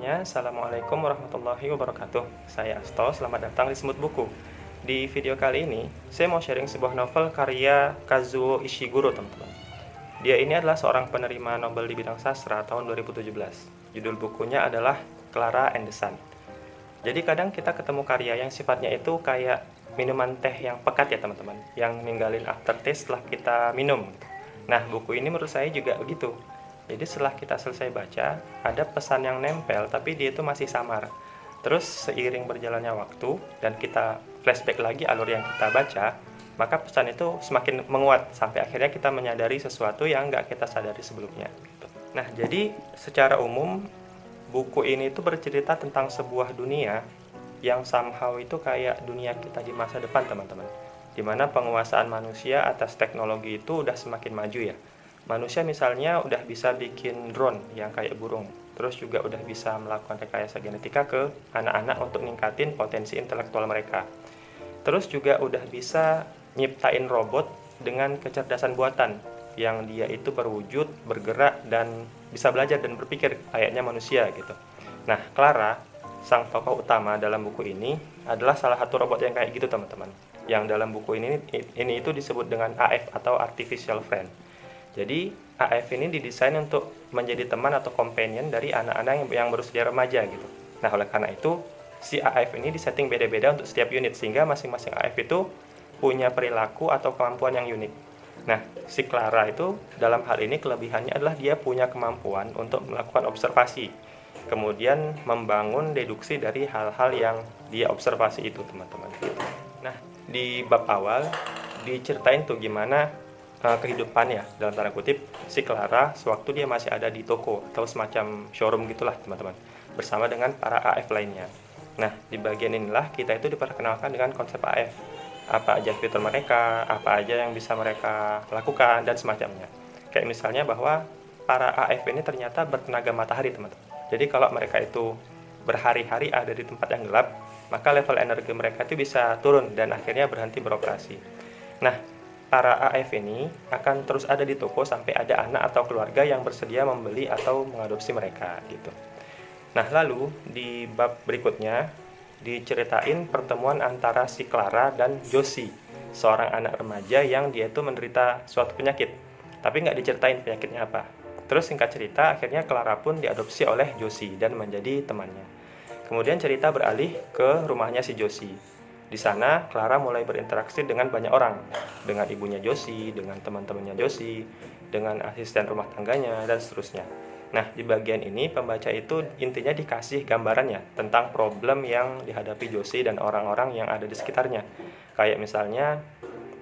semuanya, Assalamualaikum warahmatullahi wabarakatuh. Saya Asto, selamat datang di Semut Buku. Di video kali ini, saya mau sharing sebuah novel karya Kazuo Ishiguro, teman-teman. Dia ini adalah seorang penerima Nobel di bidang sastra tahun 2017. Judul bukunya adalah Clara and the Sun. Jadi kadang kita ketemu karya yang sifatnya itu kayak minuman teh yang pekat ya teman-teman, yang ninggalin aftertaste setelah kita minum. Nah, buku ini menurut saya juga begitu. Jadi setelah kita selesai baca, ada pesan yang nempel tapi dia itu masih samar. Terus seiring berjalannya waktu dan kita flashback lagi alur yang kita baca, maka pesan itu semakin menguat sampai akhirnya kita menyadari sesuatu yang nggak kita sadari sebelumnya. Nah, jadi secara umum buku ini itu bercerita tentang sebuah dunia yang somehow itu kayak dunia kita di masa depan, teman-teman. Dimana penguasaan manusia atas teknologi itu udah semakin maju ya. Manusia misalnya udah bisa bikin drone yang kayak burung, terus juga udah bisa melakukan rekayasa genetika ke anak-anak untuk ningkatin potensi intelektual mereka. Terus juga udah bisa nyiptain robot dengan kecerdasan buatan, yang dia itu berwujud, bergerak, dan bisa belajar dan berpikir layaknya manusia gitu. Nah, Clara, sang tokoh utama dalam buku ini, adalah salah satu robot yang kayak gitu, teman-teman. Yang dalam buku ini itu disebut dengan AF atau Artificial Friend. Jadi AF ini didesain untuk menjadi teman atau companion dari anak-anak yang berusia remaja gitu. Nah, oleh karena itu si AF ini disetting beda-beda untuk setiap unit sehingga masing-masing AF itu punya perilaku atau kemampuan yang unik. Nah, si Clara itu dalam hal ini kelebihannya adalah dia punya kemampuan untuk melakukan observasi, kemudian membangun deduksi dari hal-hal yang dia observasi itu, teman-teman. Nah, di bab awal diceritain tuh gimana kehidupannya dalam tanda kutip si Clara sewaktu dia masih ada di toko atau semacam showroom gitulah, teman-teman, bersama dengan para AF lainnya. Nah, di bagian inilah kita itu diperkenalkan dengan konsep AF, apa aja fitur mereka, apa aja yang bisa mereka lakukan dan semacamnya. Kayak misalnya bahwa para AF ini ternyata bertenaga matahari, teman-teman. Jadi kalau mereka itu berhari-hari ada di tempat yang gelap, maka level energi mereka itu bisa turun dan akhirnya berhenti beroperasi. Nah, para AF ini akan terus ada di toko sampai ada anak atau keluarga yang bersedia membeli atau mengadopsi mereka gitu. Nah, lalu di bab berikutnya diceritain pertemuan antara si Clara dan Josie, seorang anak remaja yang dia itu menderita suatu penyakit, tapi nggak diceritain penyakitnya apa. Terus singkat cerita, akhirnya Clara pun diadopsi oleh Josie dan menjadi temannya. Kemudian cerita beralih ke rumahnya si Josie. Di sana, Clara mulai berinteraksi dengan banyak orang, dengan ibunya Josie, dengan teman-temannya Josie, dengan asisten rumah tangganya, dan seterusnya. Nah, di bagian ini, pembaca itu intinya dikasih gambarannya tentang problem yang dihadapi Josie dan orang-orang yang ada di sekitarnya. Kayak misalnya,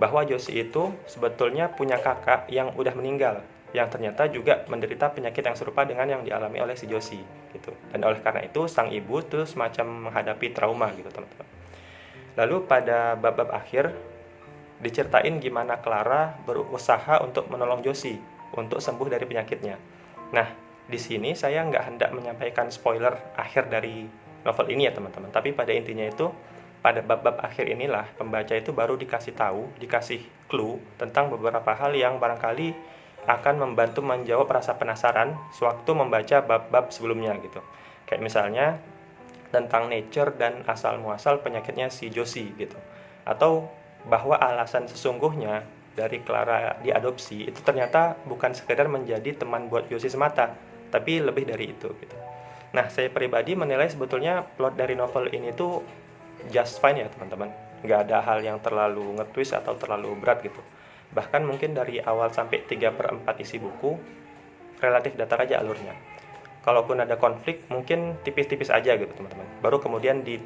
bahwa Josie itu sebetulnya punya kakak yang udah meninggal, yang ternyata juga menderita penyakit yang serupa dengan yang dialami oleh si Josie, gitu. Dan oleh karena itu, sang ibu tuh semacam menghadapi trauma, gitu, teman-teman. Lalu pada bab-bab akhir diceritain gimana Clara berusaha untuk menolong Josie untuk sembuh dari penyakitnya. Nah, di sini saya nggak hendak menyampaikan spoiler akhir dari novel ini ya teman-teman. Tapi pada intinya itu pada bab-bab akhir inilah pembaca itu baru dikasih tahu, dikasih clue tentang beberapa hal yang barangkali akan membantu menjawab rasa penasaran sewaktu membaca bab-bab sebelumnya gitu. Kayak misalnya tentang nature dan asal-muasal penyakitnya si Josie gitu. Atau bahwa alasan sesungguhnya dari Clara diadopsi itu ternyata bukan sekedar menjadi teman buat Josie semata, tapi lebih dari itu gitu. Nah, saya pribadi menilai sebetulnya plot dari novel ini tuh just fine ya teman-teman. Nggak ada hal yang terlalu nge-twist atau terlalu berat gitu. Bahkan mungkin dari awal sampai 3/4 isi buku relatif datar aja alurnya. Kalaupun ada konflik mungkin tipis-tipis aja gitu teman-teman. Baru kemudian di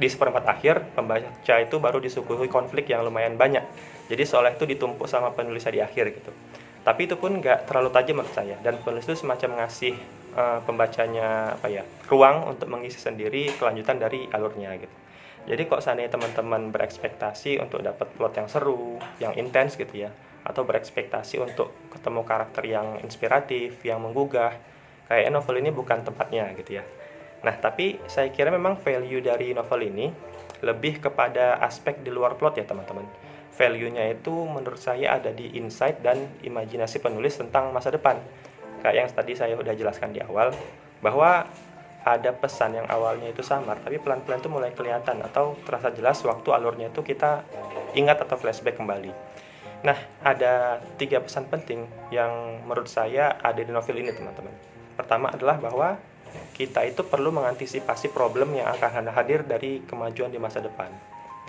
seperempat akhir pembaca itu baru disuguhi konflik yang lumayan banyak. Jadi seolah itu ditumpuk sama penulisnya di akhir gitu. Tapi itu pun nggak terlalu tajam menurut saya, dan penulis itu semacam ngasih pembacanya ruang untuk mengisi sendiri kelanjutan dari alurnya gitu. Jadi kok seandainya teman-teman berekspektasi untuk dapat plot yang seru, yang intens gitu ya, atau berekspektasi untuk ketemu karakter yang inspiratif, yang menggugah, kayaknya novel ini bukan tempatnya gitu ya. Nah, tapi saya kira memang value dari novel ini lebih kepada aspek di luar plot ya teman-teman. Value-nya itu menurut saya ada di insight dan imajinasi penulis tentang masa depan. Kayak yang tadi saya udah jelaskan di awal, bahwa ada pesan yang awalnya itu samar, tapi pelan-pelan itu mulai kelihatan atau terasa jelas waktu alurnya itu kita ingat atau flashback kembali. Nah, ada 3 pesan penting yang menurut saya ada di novel ini, teman-teman. Pertama adalah bahwa kita itu perlu mengantisipasi problem yang akan hadir dari kemajuan di masa depan.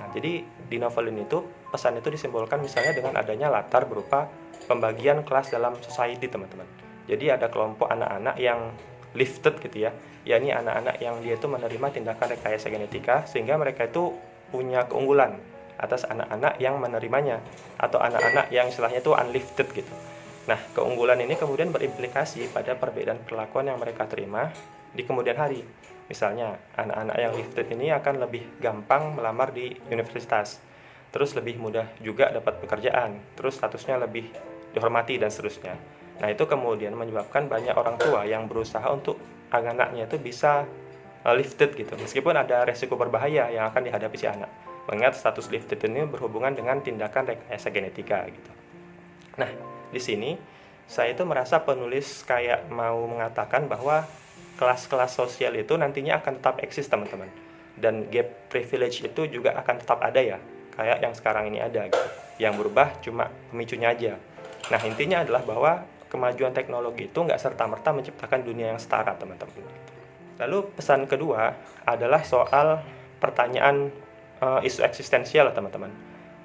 Nah, jadi di novel ini tuh pesan itu disimbolkan misalnya dengan adanya latar berupa pembagian kelas dalam society, teman-teman. Jadi ada kelompok anak-anak yang lifted gitu ya, yakni anak-anak yang dia itu menerima tindakan rekayasa genetika sehingga mereka itu punya keunggulan atas anak-anak yang menerimanya atau anak-anak yang istilahnya itu unlifted gitu. Nah, keunggulan ini kemudian berimplikasi pada perbedaan perlakuan yang mereka terima di kemudian hari. Misalnya, anak-anak yang lifted ini akan lebih gampang melamar di universitas, terus lebih mudah juga dapat pekerjaan, terus statusnya lebih dihormati dan seterusnya. Nah, itu kemudian menyebabkan banyak orang tua yang berusaha untuk anak-anaknya itu bisa lifted gitu, meskipun ada resiko berbahaya yang akan dihadapi si anak. Mengingat status lifted ini berhubungan dengan tindakan rekayasa genetika gitu. Nah, di sini saya itu merasa penulis kayak mau mengatakan bahwa kelas-kelas sosial itu nantinya akan tetap eksis, teman-teman. Dan gap privilege itu juga akan tetap ada ya, kayak yang sekarang ini ada gitu. Yang berubah cuma pemicunya aja. Nah, intinya adalah bahwa kemajuan teknologi itu nggak serta-merta menciptakan dunia yang setara, teman-teman. Lalu pesan kedua adalah soal pertanyaan isu eksistensial, teman-teman.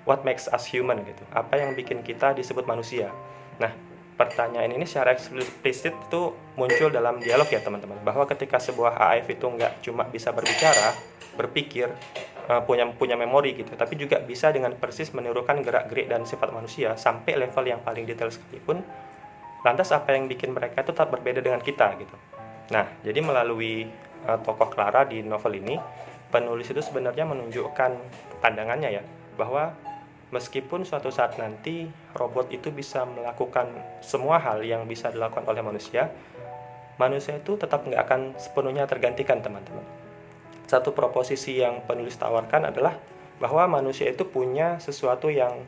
What makes us human gitu? Apa yang bikin kita disebut manusia? Nah, pertanyaan ini secara eksplisit itu muncul dalam dialog ya, teman-teman. Bahwa ketika sebuah AIF itu nggak cuma bisa berbicara, berpikir, punya memori gitu, tapi juga bisa dengan persis menirukan gerak-gerik dan sifat manusia sampai level yang paling detail sekalipun. Lantas apa yang bikin mereka itu tetap berbeda dengan kita gitu? Nah, jadi melalui tokoh Clara di novel ini, penulis itu sebenarnya menunjukkan pandangannya ya, bahwa meskipun suatu saat nanti robot itu bisa melakukan semua hal yang bisa dilakukan oleh manusia, manusia itu tetap nggak akan sepenuhnya tergantikan, teman-teman. Satu proposisi yang penulis tawarkan adalah bahwa manusia itu punya sesuatu yang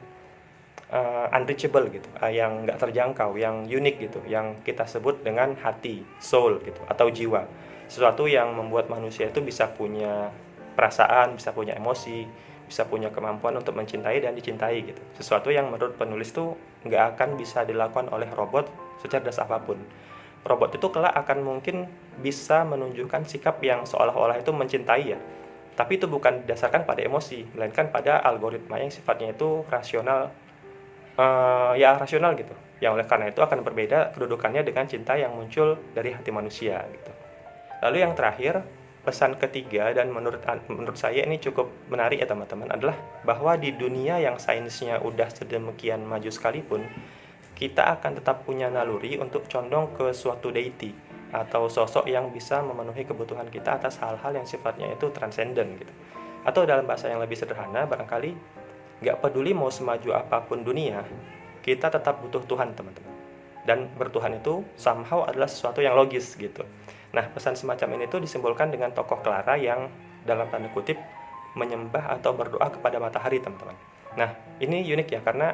unreachable gitu, yang nggak terjangkau, yang unik gitu, yang kita sebut dengan hati, soul gitu, atau jiwa. Sesuatu yang membuat manusia itu bisa punya perasaan, bisa punya emosi, bisa punya kemampuan untuk mencintai dan dicintai gitu. Sesuatu yang menurut penulis itu nggak akan bisa dilakukan oleh robot secerdas apapun. Robot itu kelak akan mungkin bisa menunjukkan sikap yang seolah-olah itu mencintai ya. Tapi itu bukan didasarkan pada emosi, melainkan pada algoritma yang sifatnya itu rasional, rasional gitu. Yang oleh karena itu akan berbeda kedudukannya dengan cinta yang muncul dari hati manusia gitu. Lalu yang terakhir, pesan ketiga dan menurut saya ini cukup menarik ya, teman-teman, adalah bahwa di dunia yang sainsnya udah sedemikian maju sekalipun, kita akan tetap punya naluri untuk condong ke suatu deity atau sosok yang bisa memenuhi kebutuhan kita atas hal-hal yang sifatnya itu transenden gitu. Atau dalam bahasa yang lebih sederhana, barangkali nggak peduli mau semaju apapun dunia, kita tetap butuh Tuhan, teman-teman. Dan bertuhan itu somehow adalah sesuatu yang logis gitu. Nah, pesan semacam ini tuh disimbolkan dengan tokoh Clara yang dalam tanda kutip menyembah atau berdoa kepada matahari, teman-teman. Nah, ini unik ya, karena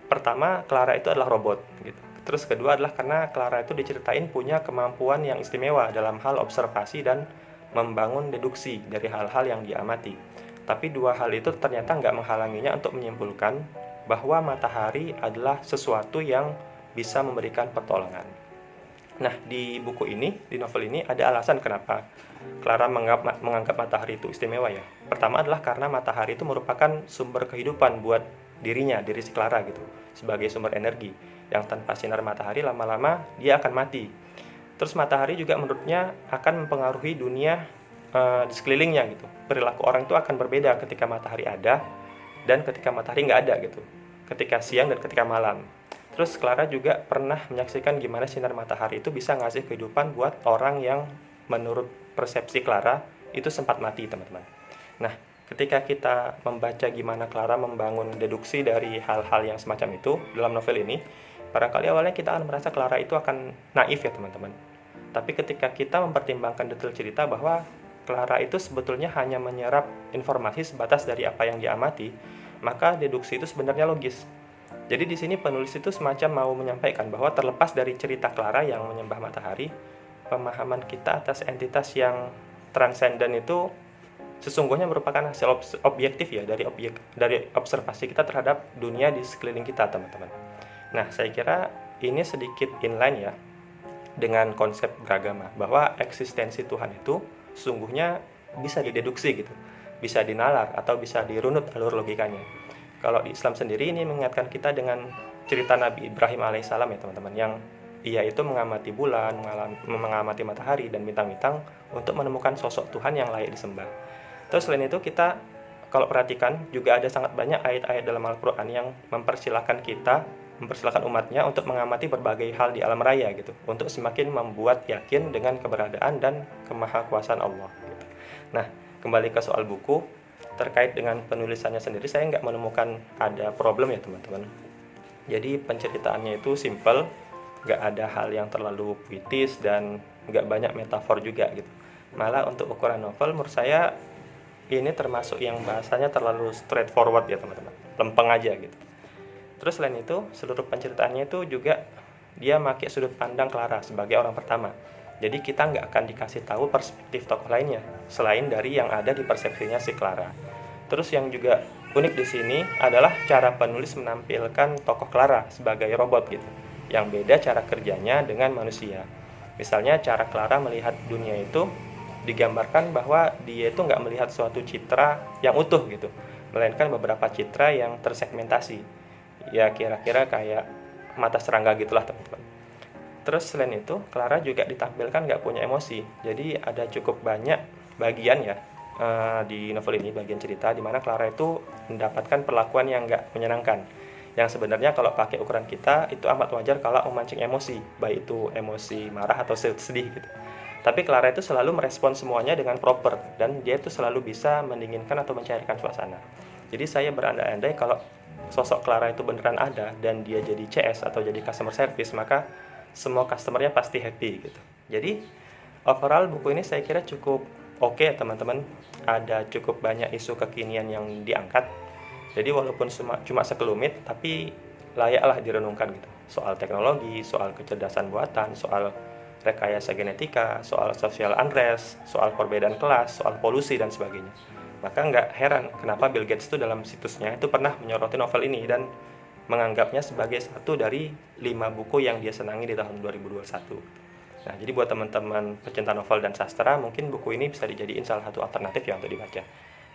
pertama, Clara itu adalah robot gitu. Terus kedua adalah karena Clara itu diceritain punya kemampuan yang istimewa dalam hal observasi dan membangun deduksi dari hal-hal yang diamati. Tapi dua hal itu ternyata nggak menghalanginya untuk menyimpulkan bahwa matahari adalah sesuatu yang bisa memberikan pertolongan. Nah, di buku ini, di novel ini, ada alasan kenapa Clara menganggap matahari itu istimewa ya. Pertama adalah karena matahari itu merupakan sumber kehidupan buat diri si Clara gitu, sebagai sumber energi yang tanpa sinar matahari lama-lama dia akan mati. Terus matahari juga menurutnya akan mempengaruhi dunia di sekelilingnya gitu. Perilaku orang itu akan berbeda ketika matahari ada dan ketika matahari nggak ada gitu, ketika siang dan ketika malam. Terus Clara juga pernah menyaksikan gimana sinar matahari itu bisa ngasih kehidupan buat orang yang menurut persepsi Clara itu sempat mati, teman-teman. Nah, ketika kita membaca gimana Clara membangun deduksi dari hal-hal yang semacam itu dalam novel ini, barangkali awalnya kita akan merasa Clara itu akan naif ya, teman-teman. Tapi ketika kita mempertimbangkan detail cerita bahwa Clara itu sebetulnya hanya menyerap informasi sebatas dari apa yang diamati, maka deduksi itu sebenarnya logis. Jadi di sini penulis itu semacam mau menyampaikan bahwa terlepas dari cerita Clara yang menyembah matahari, pemahaman kita atas entitas yang transenden itu sesungguhnya merupakan hasil objektif ya dari observasi kita terhadap dunia di sekeliling kita, teman-teman. Nah, saya kira ini sedikit inline ya dengan konsep beragama, bahwa eksistensi Tuhan itu sesungguhnya bisa dideduksi gitu, bisa dinalar atau bisa dirunut alur logikanya. Kalau di Islam sendiri ini mengingatkan kita dengan cerita Nabi Ibrahim alaihissalam ya teman-teman, yang ia itu mengamati bulan, mengamati matahari dan bintang-bintang untuk menemukan sosok Tuhan yang layak disembah. Terus selain itu kita kalau perhatikan juga ada sangat banyak ayat-ayat dalam Al-Quran yang mempersilahkan umatnya untuk mengamati berbagai hal di alam raya gitu, untuk semakin membuat yakin dengan keberadaan dan kemahakuasaan Allah gitu. Nah, kembali ke soal buku, terkait dengan penulisannya sendiri saya nggak menemukan ada problem ya teman-teman. Jadi penceritaannya itu simple, nggak ada hal yang terlalu puitis dan nggak banyak metafor juga gitu. Malah untuk ukuran novel menurut saya ini termasuk yang bahasanya terlalu straightforward ya teman-teman, lempeng aja gitu. Terus selain itu seluruh penceritaannya itu juga dia pakai sudut pandang Clara sebagai orang pertama. Jadi kita nggak akan dikasih tahu perspektif tokoh lainnya selain dari yang ada di persepsinya si Clara. Terus yang juga unik di sini adalah cara penulis menampilkan tokoh Clara sebagai robot gitu, yang beda cara kerjanya dengan manusia. Misalnya cara Clara melihat dunia itu digambarkan bahwa dia itu nggak melihat suatu citra yang utuh gitu, melainkan beberapa citra yang tersegmentasi. Ya kira-kira kayak mata serangga gitulah teman-teman. Terus selain itu, Clara juga ditampilkan nggak punya emosi. Jadi ada cukup banyak bagian ya di novel ini, bagian cerita di mana Clara itu mendapatkan perlakuan yang nggak menyenangkan. Yang sebenarnya kalau pakai ukuran kita itu amat wajar kalau memancing emosi, baik itu emosi marah atau sedih gitu. Tapi Clara itu selalu merespon semuanya dengan proper, dan dia itu selalu bisa mendinginkan atau mencairkan suasana. Jadi saya berandai-andai kalau sosok Clara itu beneran ada dan dia jadi CS atau jadi customer service, maka semua customernya pasti happy gitu. Jadi overall buku ini saya kira cukup oke teman-teman. Ada cukup banyak isu kekinian yang diangkat. Jadi walaupun cuma sekelumit, tapi layaklah direnungkan gitu. Soal teknologi, soal kecerdasan buatan, soal rekayasa genetika, soal social unrest, soal perbedaan kelas, soal polusi dan sebagainya. Maka nggak heran kenapa Bill Gates itu dalam situsnya itu pernah menyoroti novel ini dan menganggapnya sebagai satu dari 5 buku yang dia senangi di tahun 2021. Nah, jadi buat teman-teman pecinta novel dan sastra, mungkin buku ini bisa dijadiin salah satu alternatif ya untuk dibaca.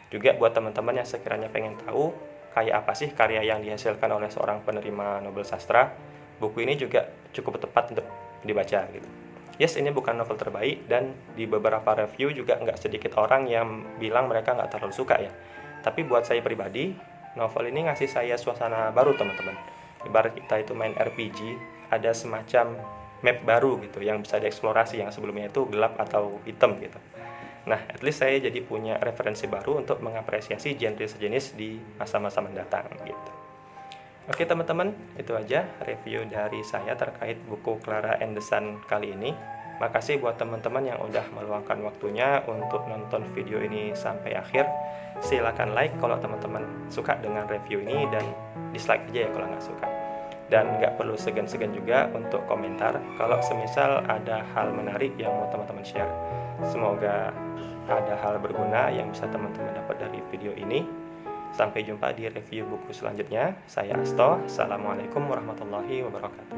Juga buat teman-teman yang sekiranya pengen tahu kayak apa sih karya yang dihasilkan oleh seorang penerima Nobel sastra, buku ini juga cukup tepat untuk dibaca gitu. Yes, ini bukan novel terbaik, dan di beberapa review juga nggak sedikit orang yang bilang mereka nggak terlalu suka ya. Tapi buat saya pribadi, novel ini ngasih saya suasana baru teman-teman. Ibarat kita itu main RPG, ada semacam map baru gitu yang bisa dieksplorasi yang sebelumnya itu gelap atau hitam gitu. Nah, at least saya jadi punya referensi baru untuk mengapresiasi genre sejenis di masa-masa mendatang gitu. Oke teman-teman, itu aja review dari saya terkait buku Clara and the Sun kali ini. Makasih buat teman-teman yang udah meluangkan waktunya untuk nonton video ini sampai akhir. Silakan like kalau teman-teman suka dengan review ini, dan dislike aja ya kalau nggak suka. Dan nggak perlu segan-segan juga untuk komentar kalau semisal ada hal menarik yang mau teman-teman share. Semoga ada hal berguna yang bisa teman-teman dapat dari video ini. Sampai jumpa di review buku selanjutnya. Saya Asto. Assalamualaikum warahmatullahi wabarakatuh.